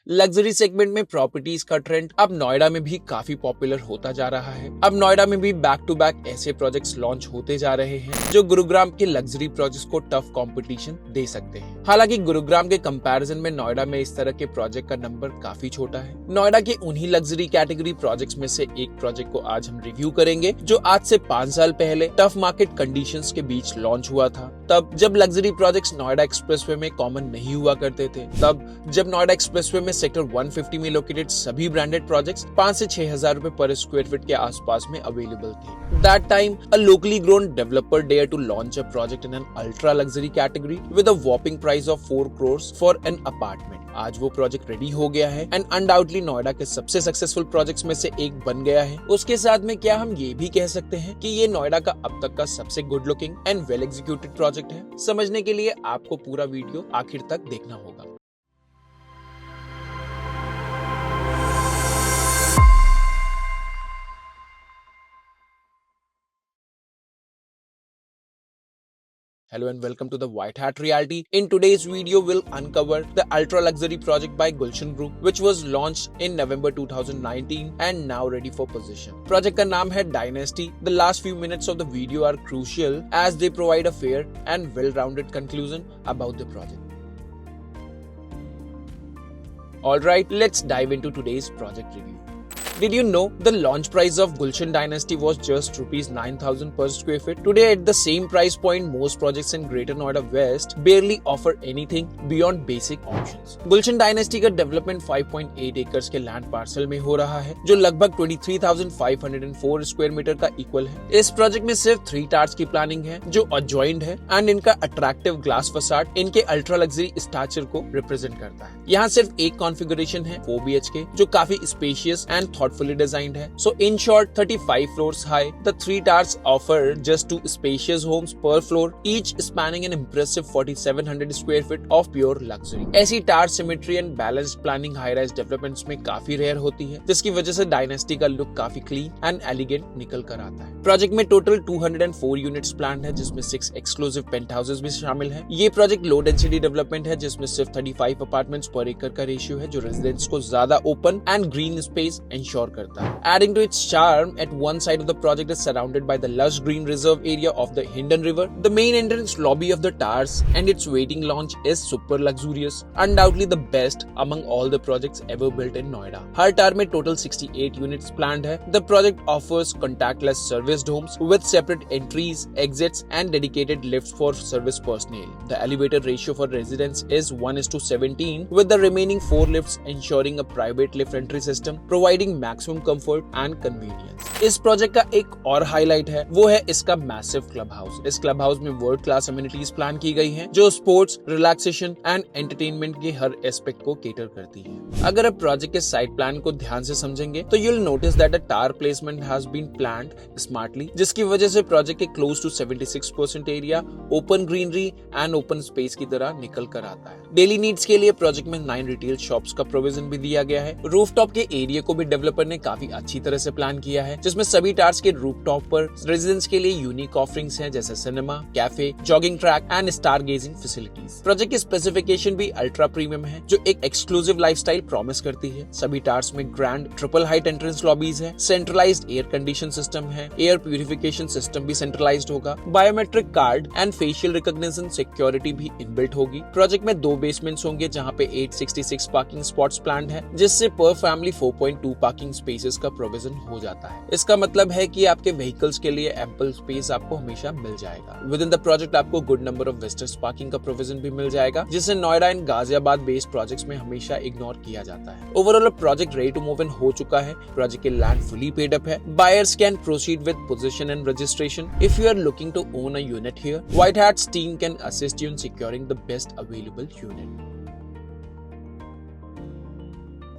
Luxury segment में properties का trend अब नोएडा में भी काफी पॉपुलर होता जा रहा है। अब नोएडा में भी बैक टू बैक ऐसे प्रोजेक्ट्स लॉन्च होते जा रहे हैं जो गुरुग्राम के लग्जरी प्रोजेक्ट्स को टफ कंपटीशन दे सकते हैं। हालांकि गुरुग्राम के कंपैरिजन में नोएडा में इस तरह के प्रोजेक्ट का नंबर काफी छोटा है। नोएडा के उन्हीं लग्जरी कैटेगरी प्रोजेक्ट्स में से एक प्रोजेक्ट को आज हम रिव्यू करेंगे जो आज से 5 साल पहले टफ मार्केट कंडीशंस के बीच लॉन्च हुआ था। तब जब लग्जरी प्रोजेक्ट्स नोएडा एक्सप्रेसवे में कॉमन नहीं हुआ करते थे, तब जब नोएडा एक्सप्रेसवे में सेक्टर 150 में लोकेटेड सभी ब्रांडेड प्रोजेक्ट्स 5 से 6 हजार रुपए पर स्क्वायर फीट के आसपास में अवेलेबल थे। That time, a locally grown developer dared to launch a project in an ultra luxury category with a whopping price of 4 crores for an apartment. आज वो प्रोजेक्ट रेडी हो गया है एंड अनडाउटली नोएडा के सबसे सक्सेसफुल प्रोजेक्ट्स में से एक बन गया है। उसके साथ में क्या हम ये भी कह सकते हैं कि ये नोएडा का अब तक का सबसे good looking and well executed project है। समझने के लिए आपको पूरा वीडियो आखिर तक देखना होगा। Hello and welcome to the White Hat Reality. In today's video, we'll uncover the ultra luxury project by Gulshan Group, which was launched in November 2019 and now ready for possession. Project का नाम है Dynasty. The last few minutes of the video are crucial as they provide a fair and well-rounded conclusion about the project. Alright, let's dive into today's project review. Did you know the launch price of Gulshan Dynasty was just rupees 9,000 per square feet? Today at the same price point, most projects in Greater Noida West barely offer anything beyond basic options. Gulshan Dynasty का development 5.8 acres के land parcel में हो रहा है जो लगभग 23,504 square metre का equal है। इस प्रोजेक्ट में सिर्फ 3 टावर्स की प्लानिंग है जो अजॉइंड है एंड इनका अट्रैक्टिव ग्लास फसाड इनके अल्ट्रा लग्जरी स्ट्रक्चर को रिप्रेजेंट करता है। यहाँ सिर्फ एक कॉन्फ़िगरेशन है 4 BHK जो काफी स्पेशियस एंड thoughtfully designed है। So in short, 35 floors high, the 3 towers offer just 2 spacious homes per floor, each spanning an impressive 4,700 square feet of pure luxury. ऐसी tower symmetry and balanced planning high-rise developments में काफी rare होती है, जिसकी वजह से dynasty का look काफी क्लीन एंड एलिगेंट निकल कर आता है। प्रोजेक्ट में टोटल 204 यूनिट्स प्लान्ड है, जिसमें 6 एक्सक्लूसिव पेंट हाउसेज भी शामिल है। ये प्रोजेक्ट लो डेंसिटी डेवलपमेंट है, जिसमें सिर्फ 35 अपार्टमेंट्स पर एकड़ का रेशियो है, जो रेजिडेंट्स को ज्यादा open and green space ensure करता है। Adding to its charm, at one side of the project is surrounded by the lush green reserve area of the Hindon River. The main entrance lobby of the towers and its waiting lounge is super luxurious, undoubtedly the best among all the projects ever built in Noida. Her tower में total 68 units planned है। The project offers contactless serviced homes with separate entries, exits, and dedicated lifts for service personnel. The elevator ratio for residents is 1:17, with the remaining 4 lifts ensuring a private lift entry system, providing maximum comfort and convenience. इस project का एक और highlight है, वो है इसका massive club house. इस club house में वर्ल्ड क्लास अमेनिटीज प्लान की गई हैं, जो स्पोर्ट्स, रिलैक्सेशन एंड एंटरटेनमेंट के हर एस्पेक्ट को केटर करती है। अगर आप प्रोजेक्ट के साइट प्लान को ध्यान से समझेंगे तो you'll notice that a tower placement has been planned smartly, जिसकी वजह से प्रोजेक्ट के close to 76% area open greenery and open space की तरह निकल कर आता है। डेली नीड्स के लिए प्रोजेक्ट में 9 रिटेल शॉप्स का प्रोविजन भी दिया गया है। रूफटॉप के एरिया को भी डेवलपर ने काफी अच्छी तरह से प्लान किया है, जिसमें सभी टावर्स के रूफटॉप पर रेजिडेंट्स के लिए यूनिक ऑफरिंग्स हैं, जैसे cinema, cafe, jogging track and star gazing facilities. Project की स्पेसिफिकेशन भी अल्ट्रा प्रीमियम है, जो एक एक्सक्लूसिव लाइफस्टाइल प्रॉमिस करती है। सभी टावर्स में grand triple height entrance lobbies है, सेंट्रलाइज्ड एयर कंडीशन सिस्टम है, एयर प्यूरिफिकेशन सिस्टम भी सेंट्रलाइज्ड होगा, biometric card and facial recognition security भी इनबिल्ट होगी। प्रोजेक्ट में 2 बेसमेंट्स होंगे, जहां पे 866 पार्किंग स्पॉट्स प्लान्ड है, जिससे पर फैमिली 4.2 पार्किंग स्पेसेस का प्रोविजन हो जाता है। इसका मतलब है कि आपके व्हीकल्स के लिए एम्पल स्पेस आपको हमेशा मिल जाएगा। विद इन द प्रोजेक्ट आपको good number of visitors parking का प्रोविजन भी मिल जाएगा, जिसे Noida and Ghaziabad based projects में हमेशा इग्नोर किया जाता है। Overall project ready to move in हो चुका है। प्रोजेक्ट के लैंड फुली पेड अप है। Buyers can proceed with possession and registration. If you are looking to own a unit here, White Hats team can assist you in securing the best available unit.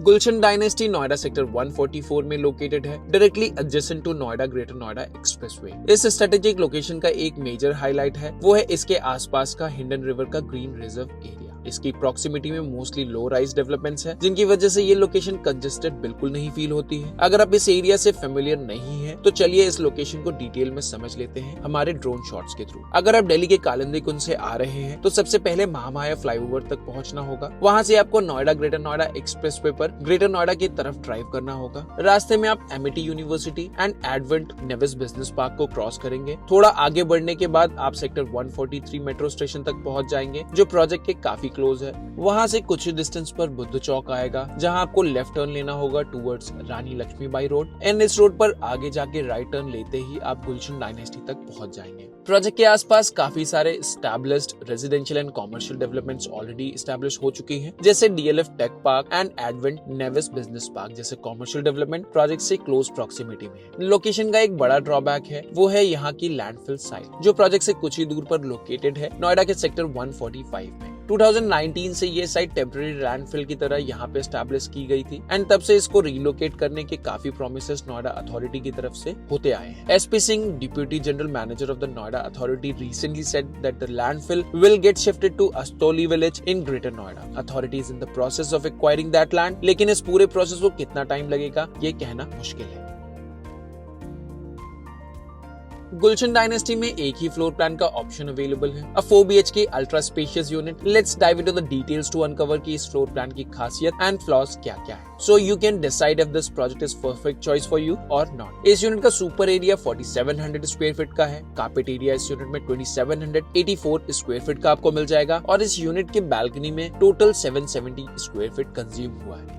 Gulshan Dynasty Noida sector 144 में located है, directly adjacent to Noida greater Noida expressway. इस strategic location का एक major highlight है, वो है इसके आसपास का हिंडन रिवर का ग्रीन रिजर्व एरिया। इसकी प्रॉक्सिमिटी में मोस्टली लो राइज डेवलपमेंट्स है, जिनकी वजह से ये लोकेशन कंजेस्टेड बिल्कुल नहीं फील होती है। अगर आप इस एरिया से फेमिलियर नहीं है तो चलिए इस लोकेशन को डिटेल में समझ लेते हैं हमारे ड्रोन शॉट्स के थ्रू। अगर आप दिल्ली के कालिंदी कुंज से आ रहे हैं तो सबसे पहले महामाया फ्लाईओवर तक पहुंचना होगा। वहां से आपको नोएडा ग्रेटर नोएडा एक्सप्रेसवे पर ग्रेटर नोएडा की तरफ ड्राइव करना होगा। रास्ते में आप Amity university and Advant Navis business park को क्रॉस करेंगे। थोड़ा आगे बढ़ने के बाद आप सेक्टर 143 मेट्रो स्टेशन तक पहुंच जाएंगे, जो प्रोजेक्ट के काफी क्लोज है। वहां से कुछ ही डिस्टेंस पर बुद्ध चौक आएगा, जहां आपको लेफ्ट टर्न लेना होगा towards Rani Laxmibai road and इस रोड पर आगे जाके राइट टर्न लेते ही आप गुलशन डायनेस्टी तक पहुंच जाएंगे। प्रोजेक्ट के आसपास काफी सारे established residential and commercial developments already establish हो चुकी हैं, जैसे DLF tech park and Advant Navis business park जैसे कॉमर्शियल डेवलपमेंट प्रोजेक्ट से क्लोज प्रॉक्सिमिटी में है। लोकेशन का एक बड़ा ड्रॉबैक है, वो है यहाँ की लैंडफिल साइट, जो प्रोजेक्ट से कुछ ही दूर पर लोकेटेड है, नोएडा के सेक्टर 145 में। 2019 से ये साइट टेम्पररी लैंडफिल की तरह यहाँ पे एस्टैब्लिश की गई थी एंड तब से इसको रिलोकेट करने के काफी प्रोमिसेस नोएडा अथॉरिटी की तरफ से होते आए हैं। SP Singh, deputy general manager of the Noida authority, recently said that the landfill will get shifted to Astoli village in Greater Noida. Authority is in the process of acquiring that land, लेकिन इस पूरे process को कितना time लगेगा ये कहना मुश्किल है। गुलशन डायनेस्टी में एक ही फ्लोर प्लान का ऑप्शन अवेलेबल है, a 4 BHK ultra spacious unit. Let's dive into the details to uncover कि इस फ्लोर प्लान की खासियत एंड फ्लॉज क्या-क्या है, so you can decide if this project is perfect choice for you और not. इस unit का सुपर एरिया 4700 स्क्वायर फीट का है। कारपेट एरिया इस यूनिट में 2784 स्क्वायर फीट का आपको मिल जाएगा और इस यूनिट के बालकनी में टोटल 770 स्क्वायर फीट कंज्यूम हुआ है।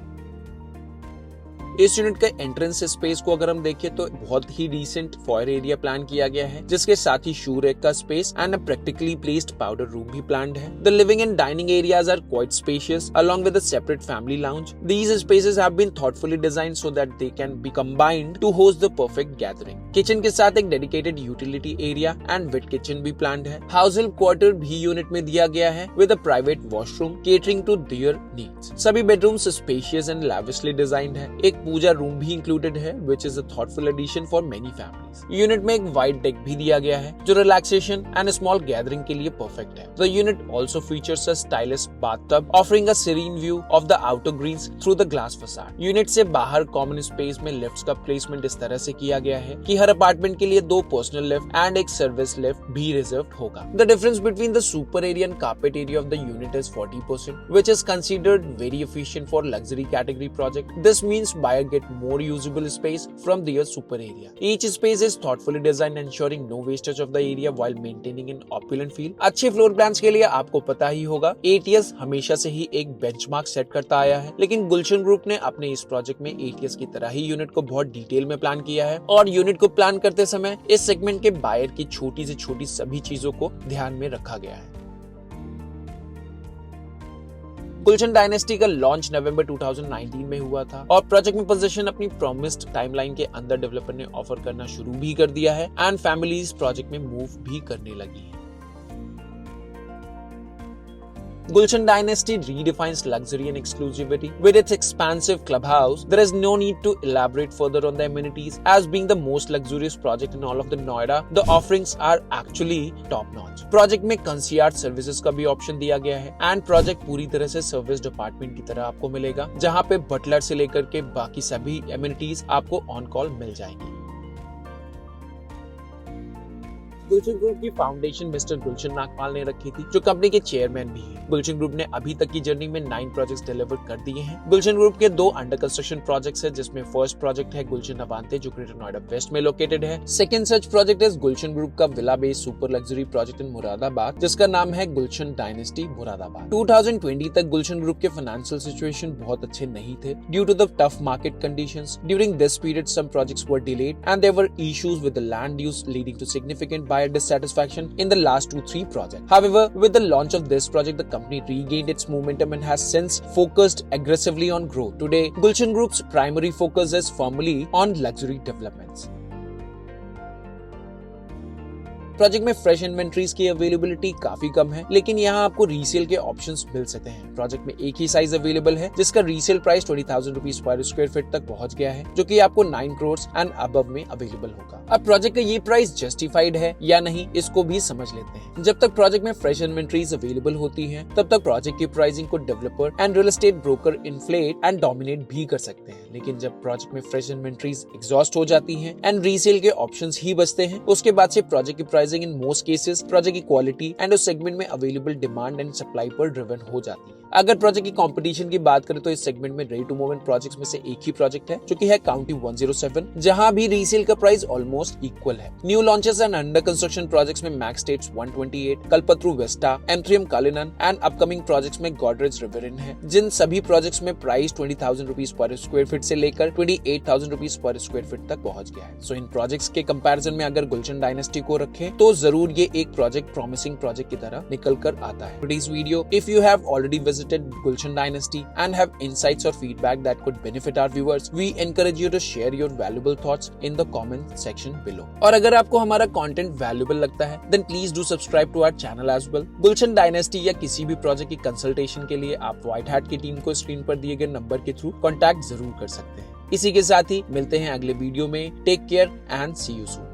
इस यूनिट का एंट्रेंस स्पेस को अगर हम देखें तो बहुत ही डिसेंट फॉयर एरिया प्लान किया गया है, जिसके साथ ही शू रैक का space and a practically placed powder room भी प्लान्ड है। The living and dining areas are quite spacious along with a separate family lounge. These spaces have been thoughtfully designed so that they can be combined to host the perfect gathering. Kitchen के साथ एक dedicated utility area and wet kitchen भी planned है। House help quarter भी unit में दिया गया है with a private washroom catering to their needs. सभी bedrooms spacious and lavishly designed है। एक पूजा रूम भी इंक्लूडेड है, which is a thoughtful addition for many families. Unit में एक वाइड डेक भी दिया गया है, जो रिलैक्सेशन एंड स्मॉल गैदरिंग के लिए परफेक्ट है। The unit also features a stylish bathtub, offering a serene view of the outer greens through the glass facade. Unit से बाहर कॉमन स्पेस में लिफ्ट्स का प्लेसमेंट इस तरह से किया गया है कि हर अपार्टमेंट के लिए 2 पर्सनल लिफ्ट एंड एक सर्विस लिफ्ट भी रिजर्व होगा। The difference between the super area and carpet area of the unit is 40%, which is considered very efficient for luxury category project. This means buyer get more usable space from their super area. Each space is thoughtfully designed, ensuring no wastage of the area while maintaining an opulent feel. अच्छे floor plans के लिए आपको पता ही होगा, ATS हमेशा से ही एक benchmark set करता आया है, लेकिन गुलशन ग्रुप ने अपने इस प्रोजेक्ट में ATS की तरह ही यूनिट को बहुत डिटेल में प्लान किया है और यूनिट को प्लान करते समय इस सेगमेंट के बायर की छोटी से छोटी सभी चीजों को ध्यान में रखा गया है। गुलशन डायनेस्टी का लॉन्च नवंबर 2019 में हुआ था और प्रोजेक्ट में पोजीशन अपनी प्रॉमिस्ड टाइमलाइन के अंदर डेवलपर ने ऑफर करना शुरू भी कर दिया है एंड फैमिलीज प्रोजेक्ट में मूव भी करने लगी है। Gulshan Dynasty redefines luxury and exclusivity. With its expansive clubhouse, there is no need to elaborate further on the amenities. As being the most luxurious project in all of the Noida, the offerings are actually top-notch. Project में concierge services का भी option दिया गया है and project पूरी तरह से service department की तरह आपको मिलेगा, जहाँ पे बटलर से लेकर के बाकी सभी एमिनिटीज आपको ऑन कॉल मिल जाएंगी। गुलशन ग्रुप की फाउंडेशन मिस्टर गुलशन नागपाल ने रखी थी, जो कंपनी के चेयरमैन भी हैं। गुलशन ग्रुप ने अभी तक की जर्नी में 9 प्रोजेक्ट्स डिलीवर कर दिए हैं। गुलशन ग्रुप के 2 अंडर कंस्ट्रक्शन प्रोजेक्ट्स हैं, जिसमें फर्स्ट प्रोजेक्ट है गुलशन अवांते, जो ग्रेटर नोएडा वेस्ट में लोकेटेड है। Second such project is Gulshan group का villa based super luxury project in Moradabad, जिसका नाम है गुलशन डायनेस्टी मुरादाबाद। 2020 तक गुलशन ग्रुप के फाइनेंशियल सिचुएशन बहुत अच्छे नहीं थे due to the tough market conditions. During this period some projects were delayed and there were issues with the land use leading to significant buyer dissatisfaction in the last 2-3 projects. However, with the launch of this project, the company regained its momentum and has since focused aggressively on growth. Today, Gulshan Group's primary focus is firmly on luxury developments. Project में fresh inventories की availability काफी कम है, लेकिन यहाँ आपको resale के options मिल सकते हैं। प्रोजेक्ट में एक ही साइज अवेलेबल है जिसका रीसेल प्राइस 20,000 रुपीज पर स्क्वायर फीट तक पहुंच गया है, जो कि आपको 9 करोड़ एंड अबव में अवेलेबल होगा। अब प्रोजेक्ट का ये प्राइस जस्टिफाइड है या नहीं, इसको भी समझ लेते हैं। जब तक प्रोजेक्ट में फ्रेश इन्वेंट्रीज अवेलेबल होती हैं, तब तक प्रोजेक्ट की प्राइसिंग को developer and real estate broker inflate and dominate भी कर सकते हैं। लेकिन जब प्रोजेक्ट में फ्रेश इन्वेंट्रीज एग्जॉस्ट हो जाती हैं एंड रीसेल के ऑप्शंस ही बचते हैं, उसके बाद से प्रोजेक्ट की pricing in most cases project की क्वालिटी एंड उस सेगमेंट में अवेलेबल डिमांड एंड सप्लाई पर ड्रिवन हो जाती है। अगर प्रोजेक्ट की कंपटीशन की बात करें तो इस सेगमेंट में ready to move in projects में से एक ही प्रोजेक्ट है, जो कि है काउंटी 107, जहां भी रीसेल का प्राइस ऑलमोस्ट इक्वल है। New launches and under construction projects में Max Estates 128, Kalpataru Vista, M3M Cullinan and upcoming projects में गॉडरेज रिवरिन है, जिन सभी प्रोजेक्ट्स में प्राइस 20,000 रुपीज पर स्क्वायर फीट से लेकर 28,000 रुपीज पर स्क्वायर फीट तक पहुंच गया है। सो इन प्रोजेक्ट्स के कंपैरिजन में अगर गुलशन डायनेस्टी को रखें तो जरूर ये एक प्रोजेक्ट प्रॉमिसिंग प्रोजेक्ट की तरह निकल कर आता है। Today's video, if you have already visited Gulshan Dynasty and have insights or feedback that could benefit our viewers, we encourage you to share your valuable thoughts in the comment section below. और अगर आपको हमारा content valuable लगता है, then please do subscribe to our channel as well. Gulshan Dynasty या किसी भी project की कंसल्टेशन के लिए आप व्हाइट हैट की टीम को स्क्रीन पर दिए गए नंबर के थ्रू कांटेक्ट जरूर कर सकते हैं। इसी के साथ ही मिलते हैं अगले वीडियो में। Take care and see you soon.